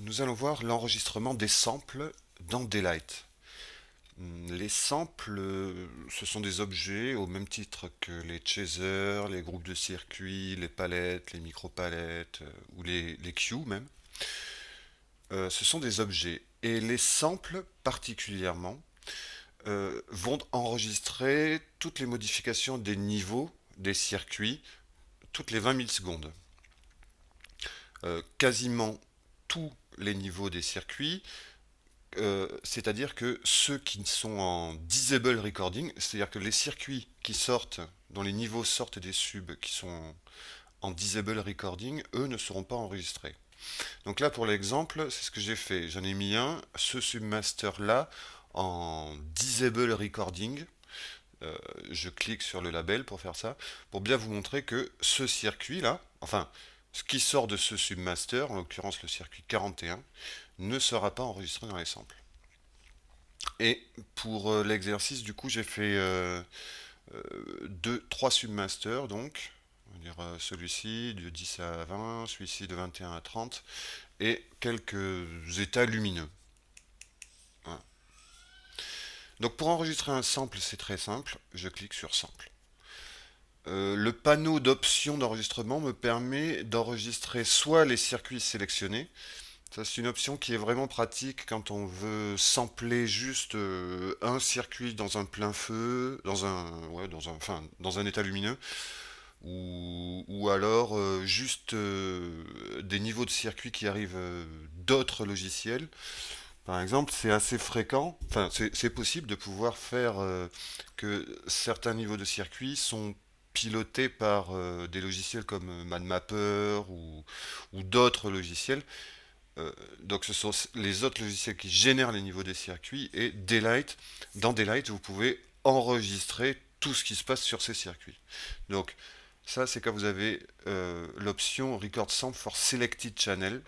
Nous allons voir l'enregistrement des samples dans Daylight. Les samples, ce sont des objets au même titre que les chasers, les groupes de circuits, les palettes, les micro-palettes ou les queues même. Ce sont des objets. Et les samples particulièrement vont enregistrer toutes les modifications des niveaux des circuits toutes les 20 millisecondes. Quasiment tous les niveaux des circuits, c'est-à-dire que ceux qui sont en disable recording, c'est-à-dire que les circuits qui sortent, dont les niveaux sortent des subs qui sont en disable recording, eux ne seront pas enregistrés. Donc là pour l'exemple, c'est ce que j'ai fait. J'en ai mis un, ce submaster là, en disable recording. Je clique sur le label pour faire ça, pour bien vous montrer que ce circuit là, enfin ce qui sort de ce submaster, en l'occurrence le circuit 41, ne sera pas enregistré dans les samples. Et pour l'exercice, du coup, j'ai fait trois submasters, donc, on va dire celui-ci de 10 à 20, celui-ci de 21 à 30, et quelques états lumineux. Voilà. Donc pour enregistrer un sample, c'est très simple, je clique sur sample. Le panneau d'options d'enregistrement me permet d'enregistrer soit les circuits sélectionnés. Ça, c'est une option qui est vraiment pratique quand on veut sampler juste un circuit dans un plein feu, dans un état lumineux, ou alors juste des niveaux de circuit qui arrivent d'autres logiciels. Par exemple, c'est assez fréquent, enfin c'est possible de pouvoir faire que certains niveaux de circuit sont pilotés par des logiciels comme MadMapper ou d'autres logiciels. Donc ce sont les autres logiciels qui génèrent les niveaux des circuits et Daylight, dans Daylight vous pouvez enregistrer tout ce qui se passe sur ces circuits. Donc ça c'est quand vous avez l'option Record Sample for Selected Channel.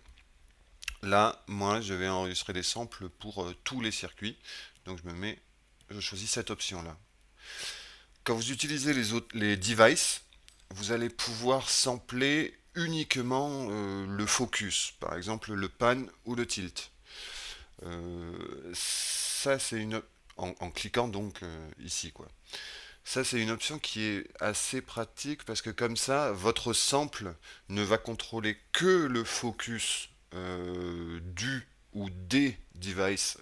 Là moi je vais enregistrer des samples pour tous les circuits. Donc je choisis cette option là. Quand vous utilisez les devices, vous allez pouvoir sampler uniquement le focus, par exemple le pan ou le tilt. Ça c'est en cliquant donc ici quoi. Ça c'est une option qui est assez pratique parce que comme ça votre sample ne va contrôler que le focus du ou des devices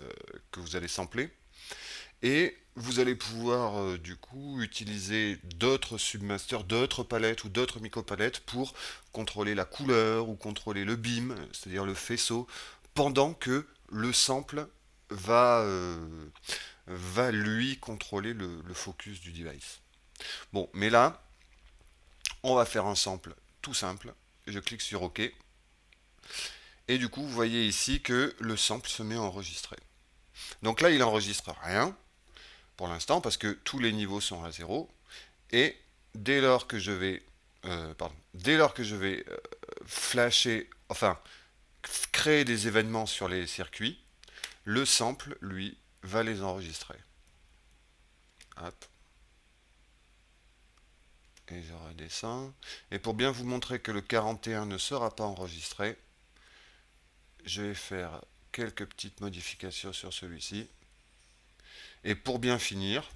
que vous allez sampler et vous allez pouvoir du coup utiliser d'autres submasters, d'autres palettes ou d'autres micro-palettes pour contrôler la couleur ou contrôler le beam, c'est-à-dire le faisceau, pendant que le sample va, va lui contrôler le focus du device. Bon, mais là, on va faire un sample tout simple. Je clique sur OK. Et du coup, vous voyez ici que le sample se met à enregistrer. Donc là, il enregistre rien pour l'instant parce que tous les niveaux sont à zéro. Et dès lors que je vais, dès lors que je vais flasher, enfin créer des événements sur les circuits, le sample, lui, va les enregistrer. Hop. Et je redescends. Et pour bien vous montrer que le 41 ne sera pas enregistré, je vais faire quelques petites modifications sur celui-ci. Et pour bien finir,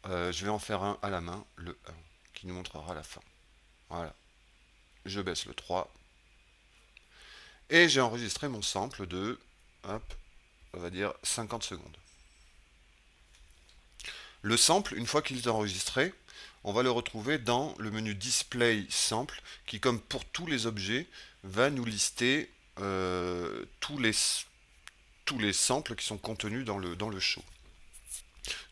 je vais en faire un à la main, le 1, qui nous montrera la fin. Voilà. Je baisse le 3. Et j'ai enregistré mon sample de, hop, on va dire 50 secondes. Le sample, une fois qu'il est enregistré, on va le retrouver dans le menu Display Sample, qui, comme pour tous les objets, va nous lister tous les samples qui sont contenus dans le show.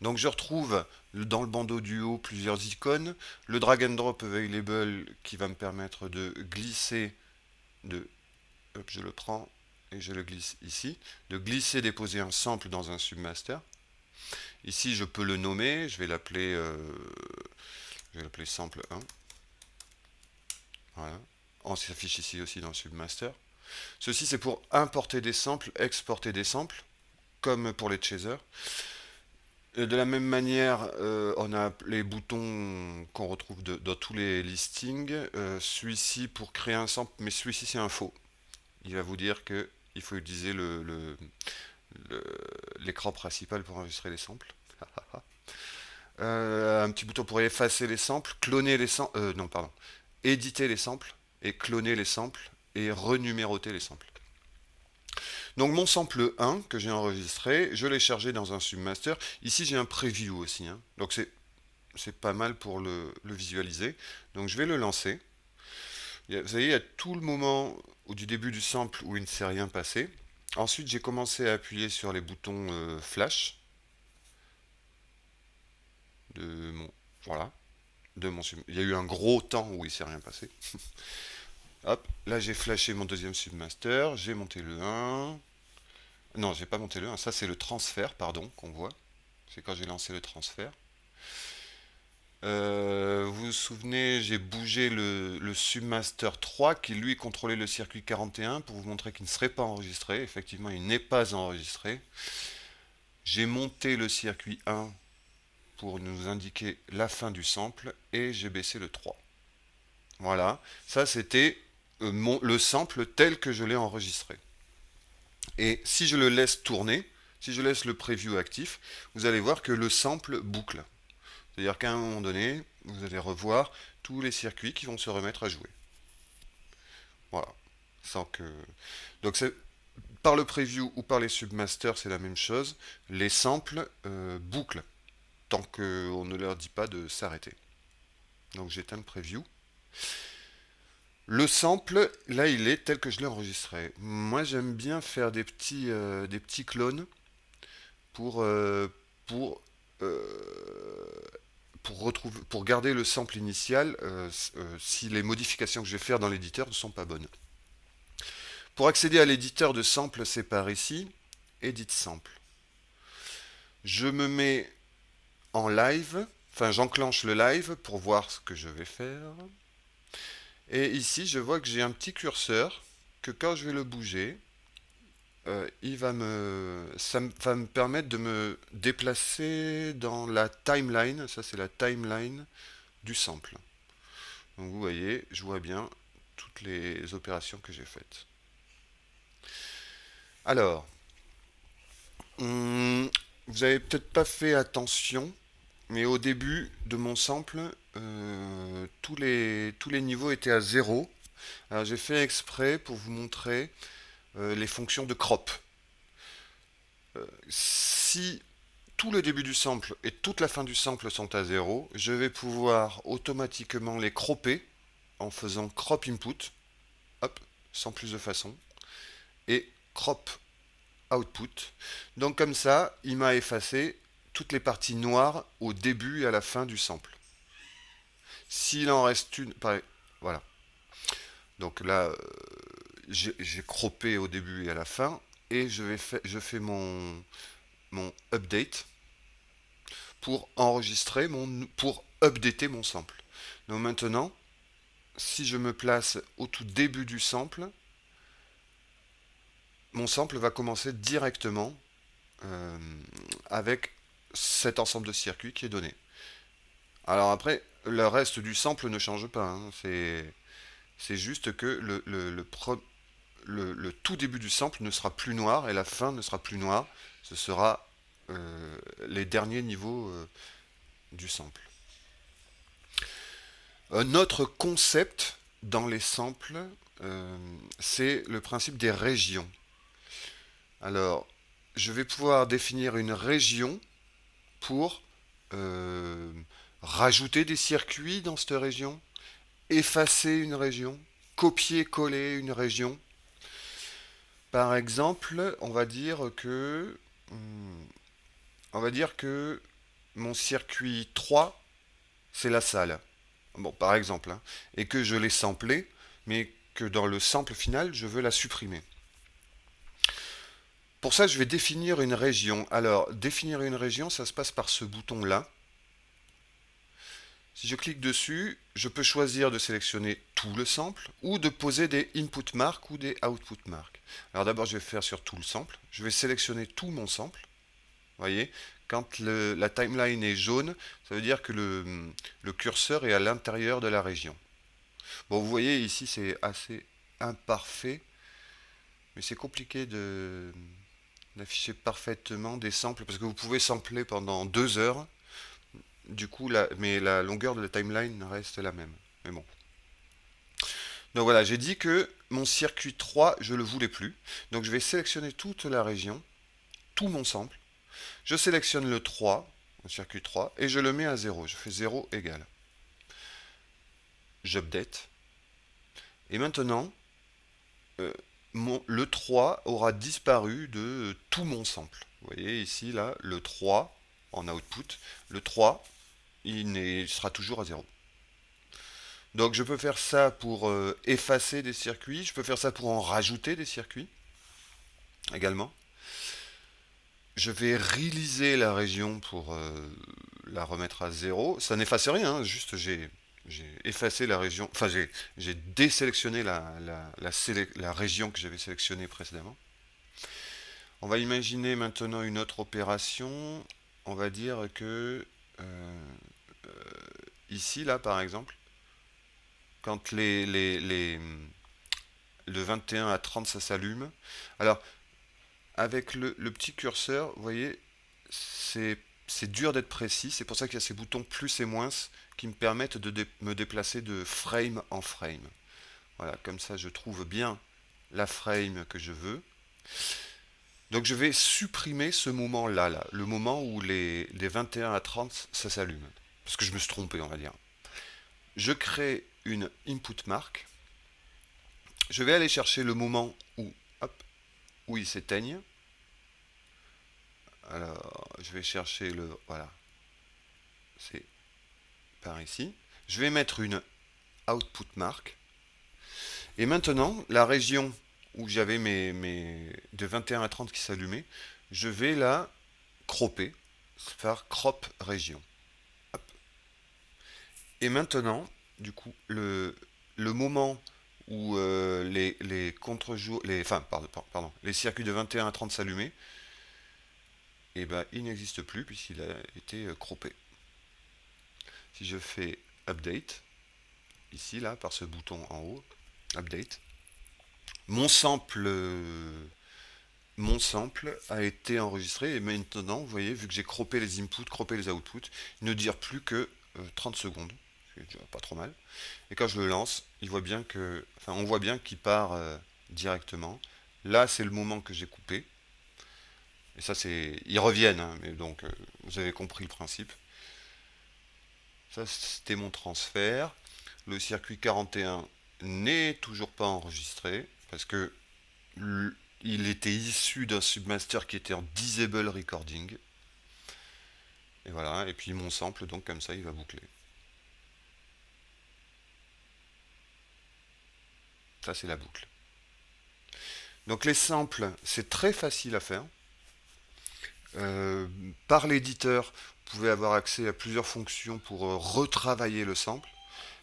Donc je retrouve dans le bandeau du haut plusieurs icônes, le drag and drop available qui va me permettre de glisser, hop, je le prends et je le glisse ici, de glisser, déposer un sample dans un submaster. Ici je peux le nommer, je vais l'appeler sample 1. Voilà. On s'affiche ici aussi dans le submaster. Ceci c'est pour importer des samples, exporter des samples, comme pour les chasers. Et de la même manière, on a les boutons qu'on retrouve dans tous les listings. Celui-ci pour créer un sample, mais celui-ci c'est un faux. Il va vous dire que il faut utiliser le- l'écran principal pour enregistrer les samples. Un petit bouton pour effacer les samples, cloner les samples, non pardon, éditer les samples et cloner les samples et renuméroter les samples. Donc mon sample 1 que j'ai enregistré, je l'ai chargé dans un Submaster. Ici j'ai un preview aussi, hein. Donc c'est pas mal pour le visualiser. Donc je vais le lancer. Vous voyez, il y a tout le moment du début du sample où il ne s'est rien passé. Ensuite j'ai commencé à appuyer sur les boutons flash de mon, voilà, il y a eu un gros temps où il s'est rien passé. Hop, là j'ai flashé mon deuxième Submaster, j'ai monté le 1. Non, j'ai pas monté le 1, ça c'est le transfert, pardon, qu'on voit. C'est quand j'ai lancé le transfert. Vous vous souvenez, j'ai bougé le Submaster 3 qui lui contrôlait le circuit 41 pour vous montrer qu'il ne serait pas enregistré. Effectivement, il n'est pas enregistré. J'ai monté le circuit 1 pour nous indiquer la fin du sample et j'ai baissé le 3. Voilà, ça c'était le sample tel que je l'ai enregistré. Et si je le laisse tourner, si je laisse le preview actif, vous allez voir que le sample boucle. C'est-à-dire qu'à un moment donné, vous allez revoir tous les circuits qui vont se remettre à jouer. Voilà. Sans que... Donc par le preview ou par les submasters, c'est la même chose. Les samples bouclent tant qu'on ne leur dit pas de s'arrêter. Donc j'éteins le preview. Le sample, là, il est tel que je l'ai enregistré. Moi, j'aime bien faire des petits clones pour, euh, pour, euh, pour garder le sample initial si les modifications que je vais faire dans l'éditeur ne sont pas bonnes. Pour accéder à l'éditeur de sample, c'est par ici, Edit Sample. Je me mets en live, enfin j'enclenche le live pour voir ce que je vais faire. Et ici, je vois que j'ai un petit curseur que quand je vais le bouger, ça va me permettre de me déplacer dans la timeline. Ça, c'est la timeline du sample. Donc vous voyez, je vois bien toutes les opérations que j'ai faites. Alors, vous avez peut-être pas fait attention, mais au début de mon sample, tous les niveaux étaient à zéro. Alors j'ai fait exprès pour vous montrer les fonctions de crop. Si tout le début du sample et toute la fin du sample sont à zéro, je vais pouvoir automatiquement les cropper en faisant crop input, hop, sans plus de façon, et crop output. Donc comme ça, il m'a effacé toutes les parties noires au début et à la fin du sample. S'il en reste une, voilà. Donc là, j'ai croppé au début et à la fin, et je fais mon update pour pour updater mon sample. Donc maintenant, si je me place au tout début du sample, mon sample va commencer directement euh, avec cet ensemble de circuits qui est donné. Alors après, le reste du sample ne change pas, hein. C'est juste que le tout début du sample ne sera plus noir et la fin ne sera plus noire. Ce sera les derniers niveaux du sample. Un autre concept dans les samples, c'est le principe des régions. Alors, je vais pouvoir définir une région pour euh, rajouter des circuits dans cette région, effacer une région, copier-coller une région. Par exemple, on va dire que mon circuit 3, c'est la salle. Bon, par exemple, hein, et que je l'ai samplé, mais que dans le sample final, je veux la supprimer. Pour ça, je vais définir une région. Alors, définir une région, ça se passe par ce bouton-là. Si je clique dessus, je peux choisir de sélectionner tout le sample ou de poser des input marks ou des output marks. Alors d'abord, je vais faire sur tout le sample. Je vais sélectionner tout mon sample. Vous voyez, quand la timeline est jaune, ça veut dire que le curseur est à l'intérieur de la région. Bon, vous voyez ici, c'est assez imparfait. Mais c'est compliqué d'afficher parfaitement des samples parce que vous pouvez sampler pendant 2 heures. Du coup, mais la longueur de la timeline reste la même. Mais bon. Donc voilà, j'ai dit que mon circuit 3, je le voulais plus. Donc je vais sélectionner toute la région, tout mon sample. Je sélectionne le 3, le circuit 3, et je le mets à 0. Je fais 0 égal. J'update. Et maintenant, euh, le 3 aura disparu de tout mon sample. Vous voyez ici, là, le 3 en output. Le 3, il sera toujours à 0. Donc je peux faire ça pour effacer des circuits, je peux faire ça pour en rajouter des circuits également. Je vais réaliser la région pour la remettre à 0. Ça n'efface rien, hein, juste j'ai effacé la région, enfin j'ai désélectionné la région que j'avais sélectionnée précédemment. On va imaginer maintenant une autre opération. On va dire que ici, là par exemple, quand le 21 à 30 ça s'allume. Alors, avec le petit curseur, vous voyez, c'est dur d'être précis. C'est pour ça qu'il y a ces boutons plus et moins qui me permettent de me déplacer de frame en frame. Voilà, comme ça je trouve bien la frame que je veux. Donc je vais supprimer ce moment-là, là, le moment où les 21 à 30 ça s'allume. Parce que je me suis trompé, on va dire. Je crée une input mark. Je vais aller chercher le moment où, hop, où ils s'éteignent. Alors, je vais chercher le... Voilà, c'est par ici. Je vais mettre une output mark. Et maintenant, la région où j'avais mes de 21 à 30 qui s'allumaient, je vais la cropper, faire crop région. Hop. Et maintenant, du coup, le moment où les contre-jours, enfin, pardon, les circuits de 21 à 30 s'allumaient, et ben, il n'existe plus puisqu'il a été croppé. Si je fais update, ici, là, par ce bouton en haut, update, mon sample, a été enregistré et maintenant, vous voyez, vu que j'ai croppé les inputs, croppé les outputs, il ne dure plus que 30 secondes. C'est déjà pas trop mal. Et quand je le lance, on voit bien qu'il part directement. Là, c'est le moment que j'ai coupé. Et ça, ils reviennent, hein, mais donc, vous avez compris le principe. Ça, c'était mon transfert. Le circuit 41 n'est toujours pas enregistré parce que il était issu d'un submaster qui était en disable recording. Et voilà, et puis mon sample, donc comme ça, il va boucler. Ça, c'est la boucle. Donc les samples, c'est très facile à faire. Par l'éditeur, vous pouvez avoir accès à plusieurs fonctions pour retravailler le sample.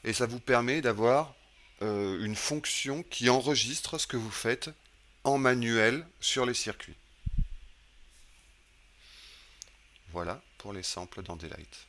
Et ça vous permet d'avoir une fonction qui enregistre ce que vous faites en manuel sur les circuits. Voilà pour les samples dans Daylight.